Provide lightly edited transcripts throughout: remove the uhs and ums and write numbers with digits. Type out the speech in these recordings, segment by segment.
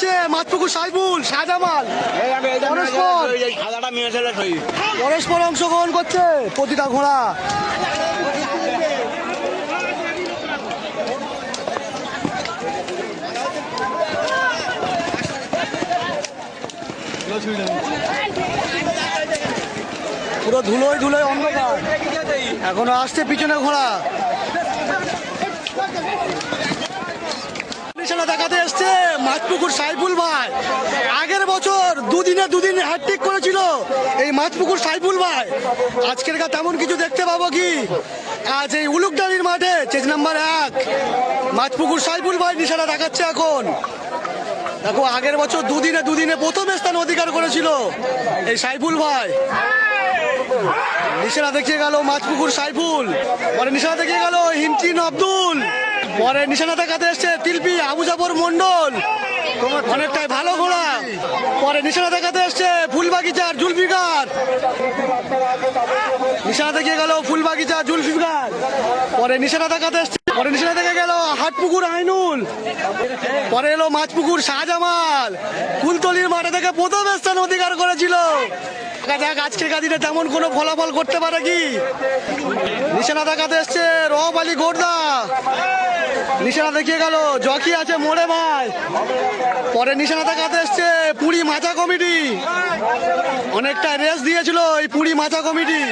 দেখাচ্ছে মাতপুকুর সাইফুল শাহজামাল পরস্পর অংশগ্রহণ করছে প্রতিটা ঘোড়া। পুরো ধুলোয় ধুলোয় অন্ধকার, এখনো আসছে পিছনে ঘোড়া। দেখাতে এসছে মাতপুকুর সাইফুল ভাই, আগের বছর দুদিন হ্যাটট্রিক করেছিল এই মাতপুকুর সাইফুল ভাই। আজকের তেমন কিছু দেখতে পাবো কি? আজ এই উলুকডালির মাঠে চেজ নাম্বার 1 মাতপুকুর সাইফুল ভাই নিশানা দেখাচ্ছে এখন। দেখো আগের বছর দুদিনে প্রথম স্থান অধিকার করেছিল এই সাইফুল ভাই। নিশানা দেখিয়ে গেল মাতপুকুর সাইফুল, পরে নিশানা দেখিয়ে গেল হিমচিন আব্দুল, পরে নিশানা দেখাতে এসছে তিলপি আবু জাফর মন্ডল, অনেকটাই ভালো ঘোড়া। পরে নিশানা দেখাতে এসছে ফুলবাগিচার জুলফিকার, নিশানা দেখিয়ে গেল ফুলবাগিচার জুলফিকার। পরে নিশানা দেখাতে এসছে, পরে নিশানা দেখে গেল হাটপুকুর আইনুল, পরে এলো মাছপুকুর শাহজামাল। কুলতলির মাঠে থেকে প্রথম স্থান অধিকার করেছিল। আজকের দিনে তেমন কোনো ফলাফল করতে পারে কি? নিশানা দেখাতে এসছে রব আলী গোর্দা, নিশানা দেখিয়ে গেল জকি আছে মোড়ে ভাই। পরে নিশানা দেখাতে এসছে পুরী মাচা কমিটি, অনেকটা রেস দিয়েছিল এই পুরী মাচা কমিটি,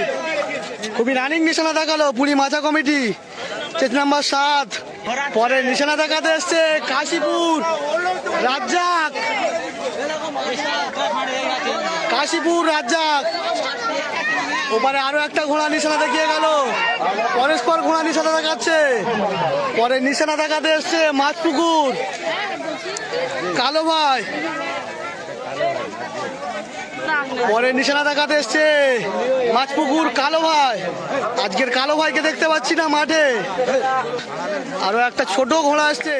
খুবই রানিং নিশানা দেখালো পুরী মাচা কমিটি চেজ নাম্বার 7। পরে নিশানা দেখাতে এসছে কাশীপুর রাজ্জাক, কাশীপুর রাজ্জাক। ওপারে আরো একটা ঘোড়া নিশানা দেখিয়ে গেল, পরস্পর ঘোড়া নিশানা দেখাচ্ছে। পরে নিশানা দেখাতে এসছে মাছপুকুর কালো ভাই, পরে নিশানা দেখাতে এসছে মাছপুকুর কালো ভাই। আজকের কালো ভাইকে দেখতে পাচ্ছি না মাঠে। আরো একটা ছোট ঘোড়া আসছে।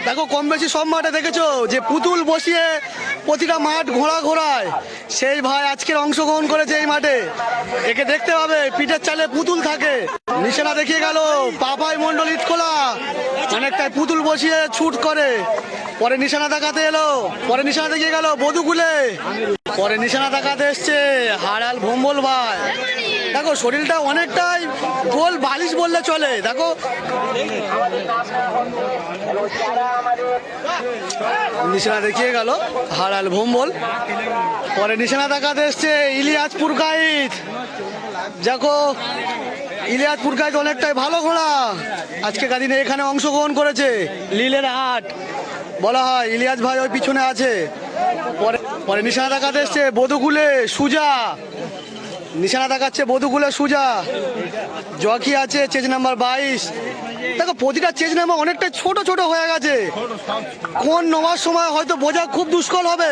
দেখো কম বেশি সব মাঠে দেখেছো যে পুতুল বসিয়ে প্রতিটা মাঠ ঘোড়া ঘোড়ায়, সেই ভাই আজকের অংশগ্রহণ করেছে এই মাঠে। একে দেখতে পাবে পিঠের চালে পুতুল থাকে। নিশানা দেখিয়ে গেল পাপাই মন্ডল ইটখোলা, অনেকটাই পুতুল বসিয়ে ছুট করে। পরে নিশানা দেখাতে এলো, পরে নিশানা দেখিয়ে গেল বধুকুলে, পরে নিশানা দেখাতে এসছে হাড়াল ভম্বল ভাই। দেখো শরীরটা অনেকটাই গোল বালিশ বললে চলে। দেখো নিশানা দেখিয়ে গেল হাড়াল ভম্বল। পরে নিশানা দেখাতে এসছে ইলিয়াসপুর গাইড। দেখো ইলিয়াসপুর গাইড অনেকটাই ভালো ঘোড়া, আজকে দিনে এখানে অংশগ্রহণ করেছে। লীলের হাট বলা হয়, ইলিয়াস ভাই ওই পিছনে আছে। পরে নিশানা দেখাতে এসছে বধুকুলে সুজা, নিশানা দেখাচ্ছে বধুকুলে সুজা। জকি আছে চেজ নাম্বার 22। দেখো প্রতিটা চেজ নাম্বার অনেকটা ছোট ছোট হয়ে গেছে, কোন নেওয়ার সময় হয়তো বোঝা খুব দুষ্কর হবে।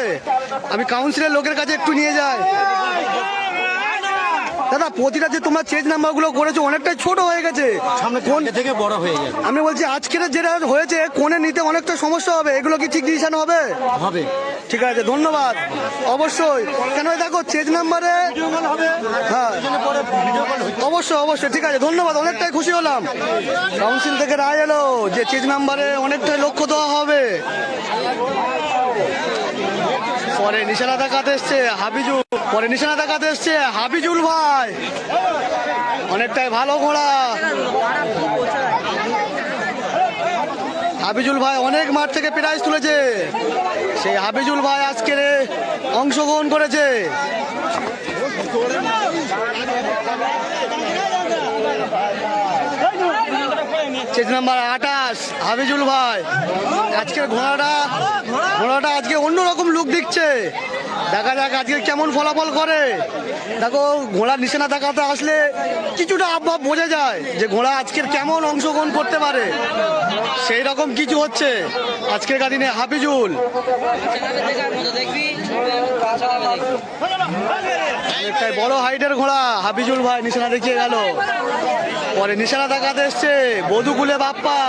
আমি কাউন্সিলের লোকের কাছে একটু নিয়ে যাই। দাদা প্রতিটা যে তোমরা চেঞ্জ নাম্বারগুলো করেছো অনেকটাই ছোট হয়ে গেছে, সামনে কোন থেকে বড় হয়ে যাবে। আমি বলছি আজকের যেটা হয়েছে কোণে নিতে অনেকটা সমস্যা হবে, এগুলো কি ঠিক ডিসিশন হবে? হবে। ঠিক আছে ধন্যবাদ। অবশ্যই, কেন দেখো চেঞ্জ নাম্বারে হ্যাঁ অবশ্যই ঠিক আছে ধন্যবাদ, অনেকটাই খুশি হলাম। কাউন্সিল থেকে রায় এলো যে চেঞ্জ নাম্বারে অনেকটাই লক্ষ্য দেওয়া হবে। পরে নিশানা দেখাতে এসছে হাবিজুল, পরে নিশানা দেখাতে এসছে হাবিজুল ভাই, অনেকটাই ভালো ঘোড়া। হাবিজুল ভাই অনেক মাঠ থেকে প্রাইজ তুলেছে, সেই হাবিজুল ভাই আজকের অংশগ্রহণ করেছে। চেজ নাম্বার 28 হাবিজুল ভাই। আজকের ঘোড়াটা আজকে অন্যরকম লুক দিচ্ছে, দেখা যাক আজকে কেমন ফলাফল করে। দেখো ঘোড়ার নিশানা দেখাতে আসলে কিছুটা আবহাওয়া বোঝা যায় যে ঘোড়া আজকের কেমন অংশগ্রহণ করতে পারে, সেই রকম কিছু হচ্ছে আজকের দিনে। হাবিজুল অনেকটাই বড় হাইটের ঘোড়া, হাবিজুল ভাই নিশানা দেখিয়ে গেল। পরে নিশানা দেখাতে এসছে বধুকুলে বাপ্পা,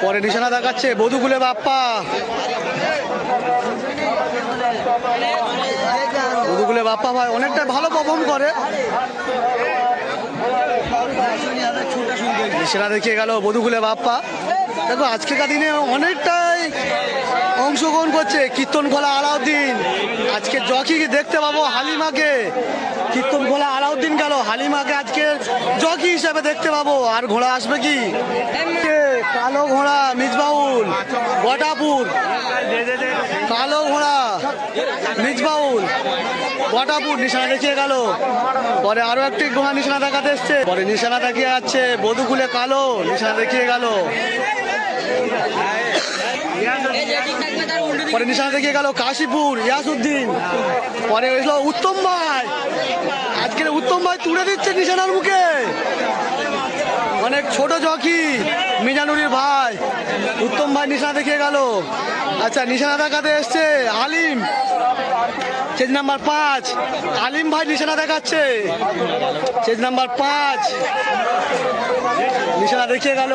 পরে নিশানা দেখাচ্ছে বধুকুলে বাপ্পা। বধুকুলে বাপ্পা ভাই অনেকটা ভালো পারফর্ম করে। নিশানা দেখিয়ে গেল বধুকুলে বাপ্পা। দেখো আজকের দিনে অনেকটাই অংশগ্রহণ করছে কীর্তনখোলা আলাউদ্দিন। আজকে জকিকে দেখতে পাবো হালিমাকে। কীর্তনখোলা আলাউদ্দিন গেল, হালিমাকে আজকে জকি হিসেবে দেখতে পাবো। আর ঘোড়া আসবে কি? কালো ঘোড়া মিজবাউল বটাপুর, কালো ঘোড়া মিজবাউল বটাপুর নিশানা দেখিয়ে গেল। পরে আরো একটি ঘোড়া নিশানা দেখাতে এসছে, পরে নিশানা দেখিয়ে যাচ্ছে বধুকুলে কালো নিশানা দেখিয়ে গেল। পরে নিশানা দেখিয়ে গেল কাশীপুর ইয়াসউদ্দিন। পরে এসলো উত্তম ভাই, আজকের উত্তম ভাই তুলে দিচ্ছে নিশানার মুখে। অনেক ছোট জকি মিজানুরির ভাই উত্তম ভাই নিশানা দেখিয়ে গেল। আচ্ছা নিশানা দেখাতে এসছে আলিম, চেজ নাম্বার 5 আলিম ভাই নিশানা দেখাচ্ছে, চেজ নাম্বার 5 নিশানা দেখিয়ে গেল।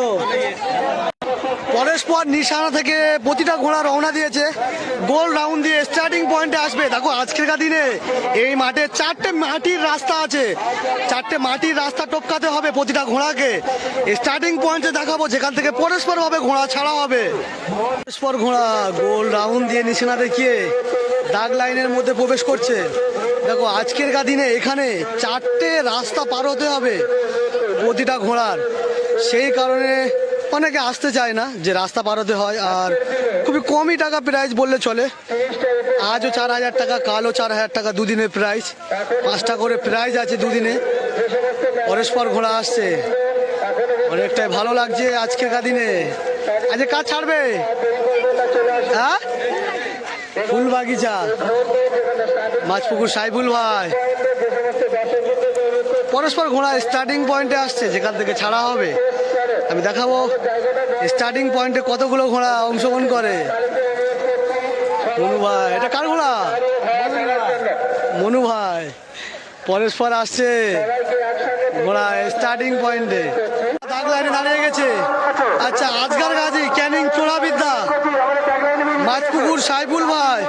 পরস্পর নিশানা থেকে প্রতিটা ঘোড়া রওনা দিয়েছে, গোল রাউন্ড দিয়ে স্টার্টিং পয়েন্টে আসবে। দেখো আজকেরকার দিনে এই মাঠে 4টে মাটির রাস্তা আছে, 4টে মাটির রাস্তা টপকাতে হবে প্রতিটা ঘোড়াকে। স্টার্টিং পয়েন্টে দেখাবো যেখান থেকে পরস্পর ভাবে ঘোড়া ছাড়া হবে। পরস্পর ঘোড়া গোল রাউন্ড দিয়ে নিশানা দেখিয়ে দাগ লাইনের মধ্যে প্রবেশ করছে। দেখো আজকেরকার দিনে এখানে 4টে রাস্তা পার হতে হবে প্রতিটা ঘোড়ার, সেই কারণে অনেকে আসতে চায় না যে রাস্তা পার হতে হয়। আর খুবই কমই টাকা প্রাইস বললে চলে, আজও 4,000 টাকা, কালও 4,000 টাকা, দুদিনের প্রাইস 5টা করে প্রাইজ আছে দুদিনে। পরস্পর ঘোড়া আসছে, অনেকটাই ভালো লাগছে আজকেরকার দিনে। আজকে কাজ ছাড়বে হ্যাঁ, ফুলবাগিচা মাছপুকুর সাইফুল ভাই। পরস্পর ঘোড়া স্টার্টিং পয়েন্টে আসছে যেখান থেকে ছাড়া হবে। আমি দেখাবো স্টার্টিং পয়েন্টে কতগুলো ঘোড়া অংশগ্রহণ করে। মনু ভাই, এটা কার ঘোড়া? মনু ভাই। পরস্পর আসছে ঘোড়া স্টার্টিং পয়েন্টে, দাগ লাইনে দাঁড়িয়ে গেছে। আচ্ছা আজগার গাজী ক্যানিং চোরাবিদ্যা মাছপুকুর সাইফুল ভাই,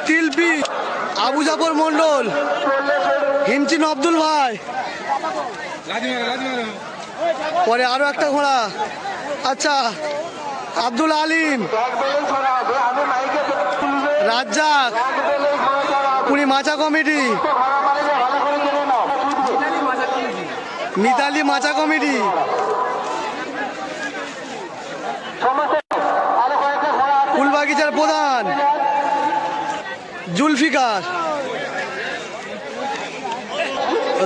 তিলপি আবু জাফর মন্ডল, হিমচিন আব্দুল ভাই। পরে আরো একটা ঘোড়া, আচ্ছা আব্দুল আলিম রাজ্জাক পুরী মাচা কমিটি, মিতালি মাচা কমিটি। ফুলবাগিচার প্রধান জুলফিকার,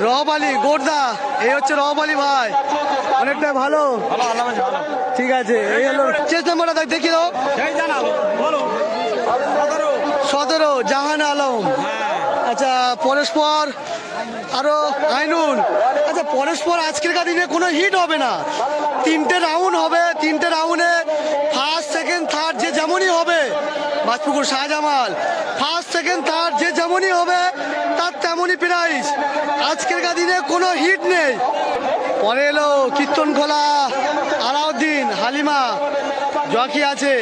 রহব আলী গোর্দা, এই হচ্ছে রহব আলী ভাই, অনেকটা ভালো। ঠিক আছে, এই হলো চেস নাম্বারটা দেখিয়ে দাও। 17 জাহান আলম। আচ্ছা পরস্পর আরো আইনুল। আচ্ছা পরস্পর আজকেরকার দিনে কোনো হিট হবে না, 3টে রাউন্ড হবে, 3টে রাউন্ডে ফার্স্ট সেকেন্ড থার্ড যে যেমনই হবে। মাছপুকুর শাহজামাল ফার্স্ট সেকেন্ড থার্ড যে যেমনই হবে তার তেমনই প্রাইস। আজকেরকার দিনে কোনো হিট নেই। পরে এলো কীর্তনখোলা আলাউদ্দিন, হালিমা জকি আছে।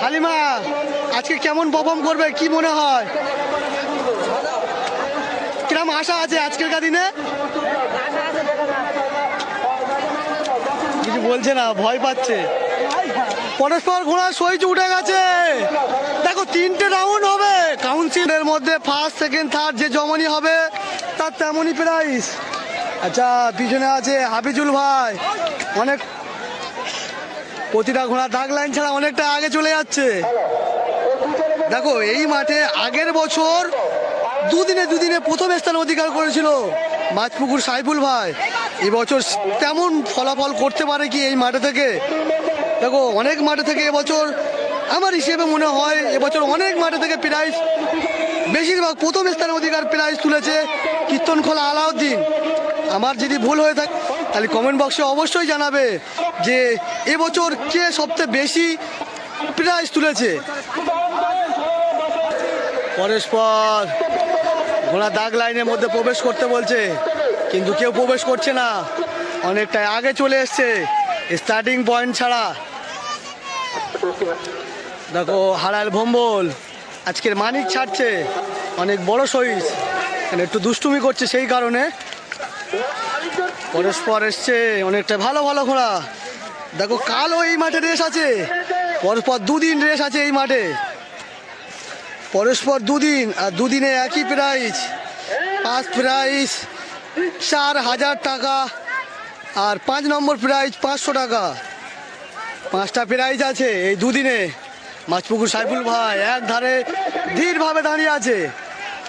হালিমা আজকে কেমন পারফর্ম করবে কি মনে হয়? কিরম আশা আছে আজকেরকার দিনে? কিছু বলছে না, ভয় পাচ্ছে। পরস্পর ঘোড়া সইজ উঠে গেছে। দেখো 3টে রাউন্ড হবে, কাউন্সিলের মধ্যে ফার্স্ট সেকেন্ড থার্ড যে যেমনই হবে তার তেমনই প্রাইস। আচ্ছা পিছনে আছে হাফিজুল ভাই, অনেক প্রতিটা ঘোড়া দাগ লাইন ছাড়া অনেকটা আগে চলে যাচ্ছে। দেখো এই মাঠে আগের বছর দুদিনে প্রথম স্থান অধিকার করেছিল মাছপুকুর সাইফুল ভাই। এবছর তেমন ফলাফল করতে পারে কি এই মাঠে থেকে? দেখো অনেক মাঠে থেকে এবছর আমার হিসেবে মনে হয় এবছর অনেক মাঠে থেকে প্রাইজ, বেশিরভাগ প্রথম স্থানে অধিকার প্রাইজ তুলেছে কীর্তনখোলা আলাউদ্দিন। আমার যদি ভুল হয়ে থাকে তাহলে কমেন্ট বক্সে অবশ্যই জানাবে যে এবছর কে সবচেয়ে বেশি প্রাইজ তুলেছে। পরস্পর ঘোড়া দাগ লাইনের মধ্যে প্রবেশ করতে বলছে কিন্তু কেউ প্রবেশ করছে না, অনেকটাই আগে চলে এসছে স্টার্টিং পয়েন্ট ছাড়া। দেখো হারাল ভম্বল আজকের মানিক ছাড়ছে, অনেক বড় সাইজ, একটু দুষ্টুমি করছে সেই কারণে। পরস্পর এসছে অনেকটা ভালো ভালো ঘোড়া। দেখো কালও এই মাঠে রেস আছে, পরস্পর দুদিন রেস আছে এই মাঠে, পরস্পর দুদিন, আর দুদিনে একই প্রাইজ। ফার্স্ট প্রাইজ 4,000 টাকা আর 5 নম্বর প্রাইজ 500 টাকা। 5টা প্রাইজ আছে এই দুদিনে। মাছপুকুর সাইফুল ভাই এক ধারে ধীরভাবে দাঁড়িয়ে আছে,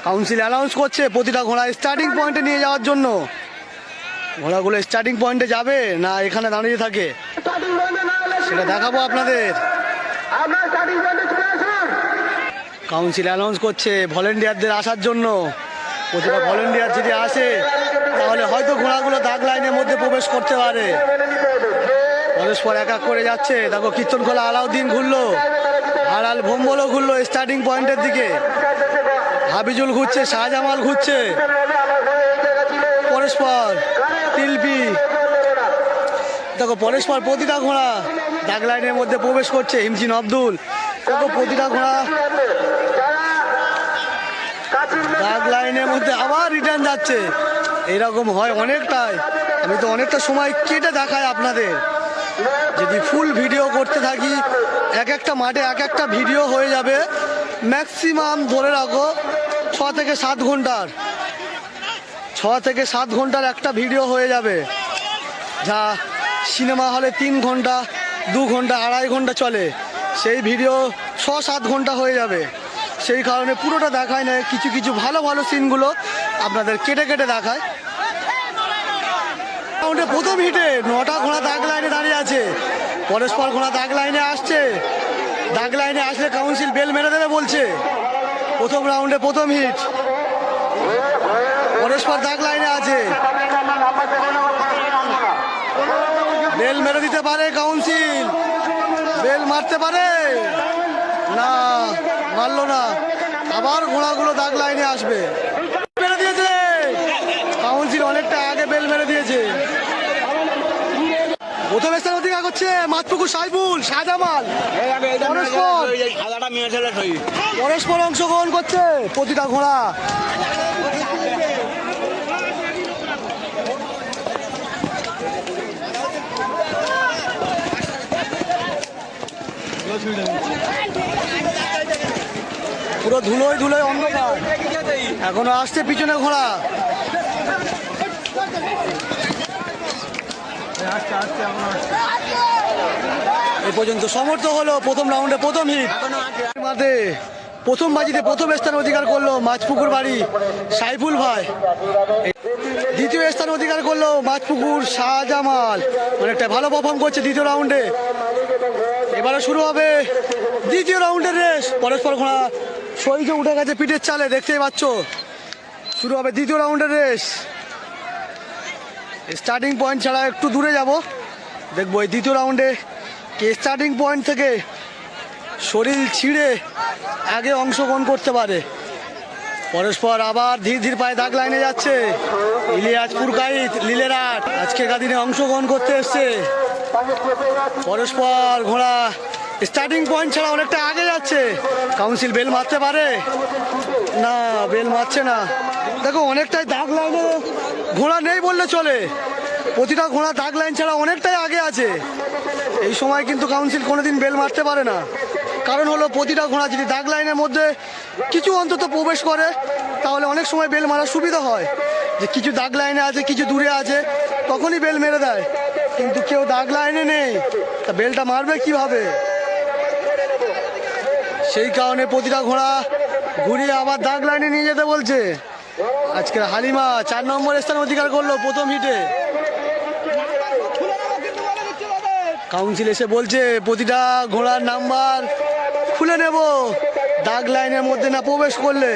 কাউন্সিল অ্যানাউন্স করছে প্রতিটা ঘোড়া স্টার্টিং পয়েন্টে নিয়ে যাওয়ার জন্য। ঘোড়াগুলো স্টার্টিং পয়েন্টে যাবে না এখানে দাঁড়িয়ে থাকে সেটা দেখাবো আপনাদের। কাউন্সিল অ্যানাউন্স করছে ভলেন্টিয়ারদের আসার জন্য। প্রতিটা ভলেন্টিয়ার যদি আসে তাহলে হয়তো ঘোড়াগুলো দাগ লাইনের মধ্যে প্রবেশ করতে পারে। পরস্পর এক এক করে যাচ্ছে। দেখো কীর্তনখোলা আলাউদ্দিন ঘুরলো, আড়াল ভোম্বলও ঘুরলো স্টার্টিং পয়েন্টের দিকে। হাবিজুল ঘুরছে, শাহজামাল ঘুরছে, পরস্পর তিলপি। দেখো পরস্পর প্রতিটা ঘোড়া দাগ লাইনের মধ্যে প্রবেশ করছে। হিমচিন আব্দুল, দেখো প্রতিটা ঘোড়া দাগ লাইনের মধ্যে আবার রিটার্ন যাচ্ছে। এইরকম হয় অনেকটাই, আমি তো অনেকটা সময় কেটে দেখাই আপনাদের। যদি ফুল ভিডিও করতে থাকি এক একটা মাঠে এক একটা ভিডিও হয়ে যাবে, ম্যাক্সিমাম ধরে রাখো 6 থেকে 7 ঘন্টার, 6 থেকে 7 ঘন্টার একটা ভিডিও হয়ে যাবে। যা সিনেমা হলে 3 ঘন্টা 2 ঘন্টা 2.5 ঘন্টা চলে, সেই ভিডিও 6-7 ঘন্টা হয়ে যাবে। সেই কারণে পুরোটা দেখায় না, কিছু কিছু ভালো ভালো সিনগুলো আপনাদের কেটে কেটে দেখায়। রাউন্ডে প্রথম হিটে 9টা ঘোড়া দাগ লাইনে দাঁড়িয়ে আছে। পরস্পর ঘোড়া দাগ লাইনে আসছে, দাগ লাইনে আসলে কাউন্সিল বেল মেরে দেবে বলছে। প্রথম রাউন্ডে প্রথম হিট, পরস্পর দাগ লাইনে আছে, বেল মেরে দিতে পারে কাউন্সিল, বেল মারতে পারে না, মারলো না। আবার ঘোড়াগুলো দাগ লাইনে আসবে, মেরে দিয়েছে কাউন্সিল, অনেকটা আগে বেল মেরে দিয়েছে। প্রথম স্থান অধিকার করছে মাছপুকুর সাইফুল, শাহজামাল। পরস্পর অংশগ্রহণ করছে প্রতিটা ঘোড়া। পুরো ধুলোয় ধুলোয় অন্ধকার, এখনো আসছে পিছনে ঘোড়া। এই পর্যন্ত সমর্থ হলো প্রথম রাউন্ডে প্রথম হিট। মাঠে প্রথম বাজিতে প্রথম স্থান অধিকার করলো মাছপুকুর বাড়ি সাইফুল ভাই। দ্বিতীয় স্থান অধিকার করলো মাছপুকুর শাহজামাল, অনেকটা ভালো পারফর্ম করছে দ্বিতীয় রাউন্ডে। এবারে শুরু হবে দ্বিতীয় রাউন্ডের রেস। পরস্পর ঘোড়া সইজে উঠে গেছে পিঠের চালে, দেখতেই পাচ্ছ। শুরু হবে দ্বিতীয় রাউন্ডের রেস। স্টার্টিং পয়েন্ট ছাড়া একটু দূরে যাব, দেখবো এই দ্বিতীয় রাউন্ডে কে স্টার্টিং পয়েন্ট থেকে শরীর ছিঁড়ে আগে অংশগ্রহণ করতে পারে। পরস্পর আবার ধীর ধীর পায়ে দাগ লাইনে যাচ্ছে ইলিয়াস পুরকাইত লীলেরাট, আজকের দিনে অংশগ্রহণ করতে এসছে। পরস্পর ঘোড়া স্টার্টিং পয়েন্ট ছাড়া অনেকটা আগে যাচ্ছে। কাউন্সিল বেল মারতে পারে না, বেল মারছে না। দেখো অনেকটাই দাগ লাইনে ঘোড়া নেই বললে চলে, প্রতিটা ঘোড়া দাগ লাইন ছাড়া অনেকটাই আগে আছে। এই সময় কিন্তু কাউন্সিল কোনোদিন বেল মারতে পারে না, কারণ হলো প্রতিটা ঘোড়া যদি দাগ লাইনের মধ্যে কিছু অন্তত প্রবেশ করে তাহলে অনেক সময় বেল মারার সুবিধা হয়। যে কিছু দাগ লাইনে আছে কিছু দূরে আছে তখনই বেল মেরে দেয়, কিন্তু কেউ দাগ লাইনে নেই, তা বেলটা মারবে কিভাবে? সেই কারণে প্রতিটা ঘোড়া ঘুরিয়ে আবার দাগ লাইনে নিয়ে যেতে বলছে। আজকের হালিমা 4 নম্বর স্থান অধিকার করলো প্রথম হিটে। কাউন্সিল এসে বলছে প্রতিটা ঘোড়ার নাম্বার খুলে নেব দাগ লাইনের মধ্যে না প্রবেশ করলে।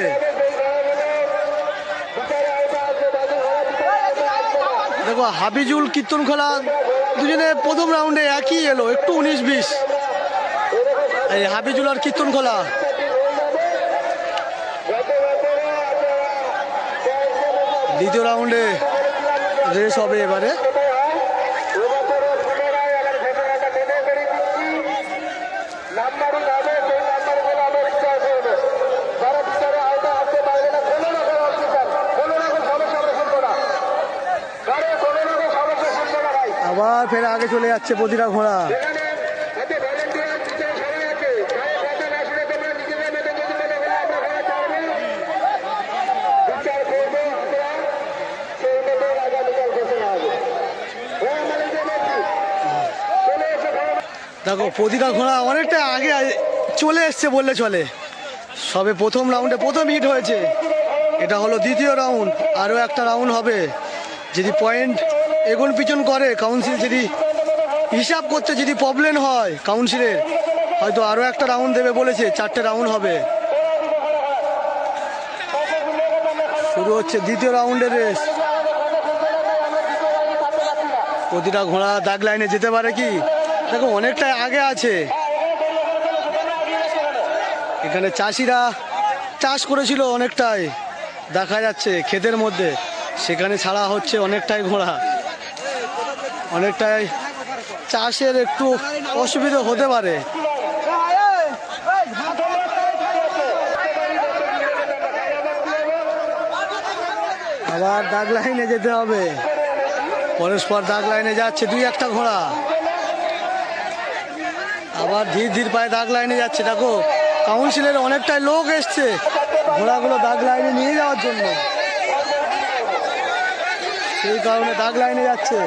দেখো হাবিজুল কীর্তনখোলা দুজনে প্রথম রাউন্ডে একই এলো, একটু 19-20। এই হাবিজুল আর কীর্তনখোলা। দ্বিতীয় রাউন্ডে রেস হবে এবারে। আবার ফের আগে চলে যাচ্ছে প্রতিটা ঘোড়া। দেখো প্রতিটা ঘোড়া অনেকটা আগে চলে এসছে বললে চলে। সবে প্রথম রাউন্ডে প্রথম হিট হয়েছে, এটা হলো দ্বিতীয় রাউন্ড। আরও একটা রাউন্ড হবে, যদি পয়েন্ট এগোন পিছন করে কাউন্সিল, যদি হিসাব করতে যদি প্রবলেম হয় কাউন্সিলের, হয়তো আরও একটা রাউন্ড দেবে বলেছে, 4টে রাউন্ড হবে। শুরু হচ্ছে দ্বিতীয় রাউন্ডের রেস। প্রতিটা ঘোড়া দাগ লাইনে যেতে পারে কি? দেখো অনেকটাই আগে আছে। এখানে চাষিরা চাষ করেছিল অনেকটাই, দেখা যাচ্ছে ক্ষেতের মধ্যে, সেখানে ছাড়া হচ্ছে অনেকটাই ঘোড়া। অনেকটাই চাষের একটু অসুবিধা হতে পারে। আবার দাগ লাইনে যেতে হবে, পরস্পর দাগ লাইনে যাচ্ছে 2-1টা ঘোড়া। আবার ধীর ধীর পায়ে দাগ লাইনে যাচ্ছে। দেখো কাউন্সিলের অনেকটাই লোক এসছে ঘোড়াগুলো দাগ লাইনে নিয়ে যাওয়ার জন্য, সেই কারণে দাগ লাইনে যাচ্ছে।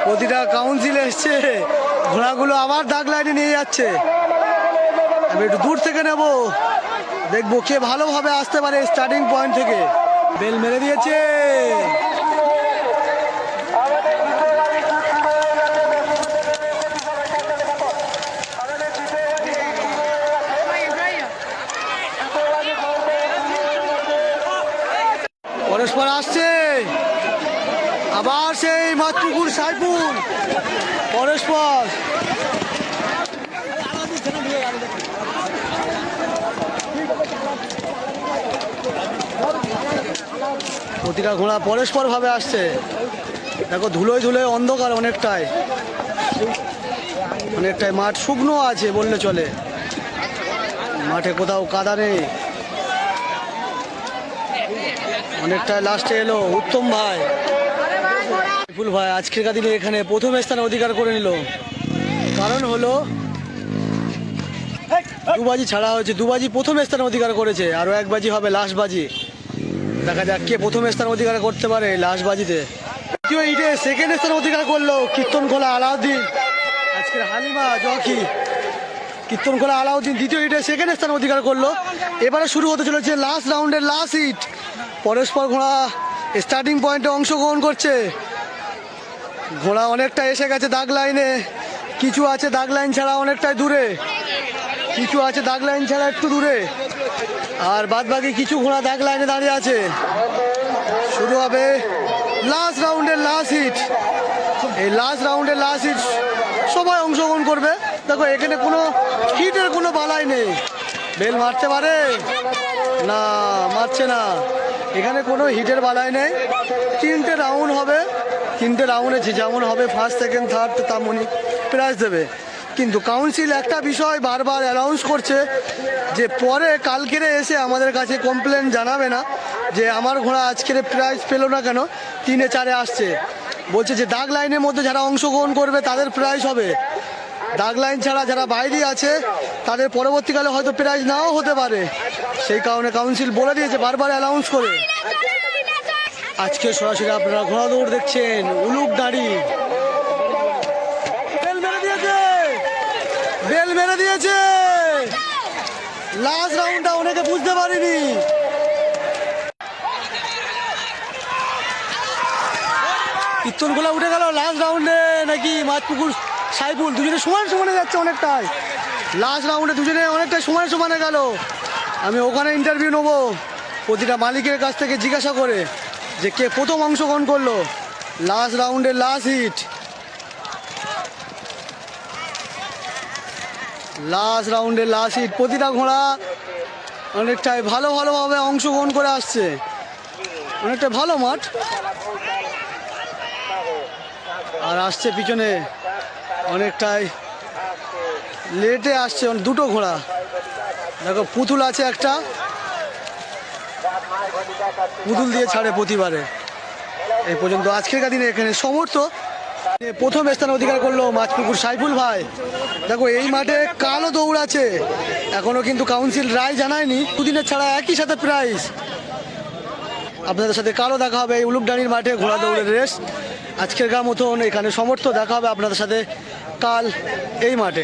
প্রতিটা কাউন্সিল এসছে, ঘোড়াগুলো আবার দাগ লাইনে নিয়ে যাচ্ছে। আমি একটু দূর থেকে নেব, দেখবো কে ভালোভাবে আসতে পারে স্টার্টিং পয়েন্ট থেকে। বেল মেরে দিয়েছে, পরস্পর আসছে। আবার সেই মাতপুকুর সাইফুল, পরস্পর প্রতিটা ঘোড়া পরস্পর ভাবে আসছে। দেখো ধুলোয় ধুলোয় অন্ধকার, অনেকটাই অনেকটাই মাঠ শুকনো আছে বললে চলে, মাঠে কোথাও কাদা নেই। অনেকটাই লাস্টে এলো উত্তম ভাই, সাইফুল ভাই আজকের দিনে এখানে প্রথম স্থান অধিকার করে নিল। কারণ হলো দুবাজি ছাড়া হয়েছে, দুবাজি প্রথম স্থান অধিকার করেছে, আরও এক বাজি হবে লাস্ট বাজি। দেখা যাক কে প্রথম স্থান অধিকার করতে পারে লাস্ট বাজিতে। দ্বিতীয় ইটে সেকেন্ড স্থান অধিকার করলো কীর্তনখোলা আলাউদ্দিন, আজকের হালিমা জকি। কীর্তনখোলা আলাউদ্দিন দ্বিতীয় ইটে সেকেন্ড স্থান অধিকার করলো। এবারে শুরু হতে চলেছে লাস্ট রাউন্ডের লাস্ট ইট। পরস্পর ঘোড়া স্টার্টিং পয়েন্টে অংশগ্রহণ করছে। ঘোড়া অনেকটা এসে গেছে দাগ লাইনে, কিছু আছে দাগ লাইন ছাড়া অনেকটাই দূরে, কিছু আছে দাগ লাইন ছাড়া একটু দূরে, আর বাদ বাকি কিছু ঘোড়া দাগ লাইনে দাঁড়িয়ে আছে। শুরু হবে লাস্ট রাউন্ডের লাস্ট হিট। এই লাস্ট রাউন্ডের লাস্ট হিট সবাই অংশগ্রহণ করবে। দেখো এখানে কোনো হিটের কোনো বালাই নেই, বেল মারতে পারে না, মারছে না, এখানে কোনো হিটের বালাই নেই। 3টে রাউন্ড হবে, 3টে রাউন্ডে যেমন হবে ফার্স্ট সেকেন্ড থার্ড তেমনই প্রাইজ দেবে। কিন্তু কাউন্সিল একটা বিষয় বারবার অ্যানাউন্স করছে যে পরে কালকেরে এসে আমাদের কাছে কমপ্লেন জানাবে না যে আমার ঘোড়া আজকের প্রাইজ পেলো না কেন, 3-4 আসছে। বলছে যে দাগ লাইনের মধ্যে যারা অংশগ্রহণ করবে তাদের প্রাইজ হবে, দাগ লাইন ছাড়া যারা বাইরে আছে তাদের পরবর্তীকালে হয়তো প্রাইজ নাও হতে পারে। সেই কারণে কাউন্সিল বলে দিয়েছে বারবার অ্যানাউন্স করে। আজকে সরাসরি আপনারা ঘোড়া দৌড় দেখছেন উলুক দাঁড়ি। বেল মেরে দিয়েছে, বেল মেরে দিয়েছে। লাস্ট রাউন্ডটা অনেকে বুঝতে পারিনি। কীর্তনখোলা উঠে গেল লাস্ট রাউন্ডে, নাকি মাতপুকুর সাইফুল দুজনে সমান সমানে যাচ্ছে অনেকটাই। লাস্ট রাউন্ডে দুজনে অনেকটাই সমান সমানে গেল। আমি ওখানে ইন্টারভিউ নেবো প্রতিটা মালিকের কাছ থেকে জিজ্ঞাসা করে যে কে প্রথম অংশগ্রহণ করলো লাস্ট রাউন্ডের লাস্ট হিট। লাস্ট রাউন্ডের লাস্ট হিট, প্রতিটা ঘোড়া অনেকটাই ভালোভাবে অংশগ্রহণ করে আসছে, অনেকটা ভালো মাঠ। আর আসছে পিছনে অনেকটাই লেটে আসছে, দুটো ঘোড়া দেখো, পুতুল আছে একটা, পুতুল দিয়ে ছাড়ে প্রতিবারে। এই পর্যন্ত আজকের দিনে এখানে সমর্থ প্রথম স্থান অধিকার করলো মাছপুকুর সাইফুল ভাই। দেখো এই মাঠে কালও দৌড়াচ্ছে, এখনো কিন্তু কাউন্সিল রায় জানায়নি, দুদিনের ছাড়া একই সাথে প্রাইজ। আপনাদের সাথে কালও দেখা হবে এই উলুকডানির মাঠে ঘোড়া দৌড়ের রেস। আজকের মতন এখানে সমর্থ দেখা হবে আপনাদের সাথে কাল এই মাঠে।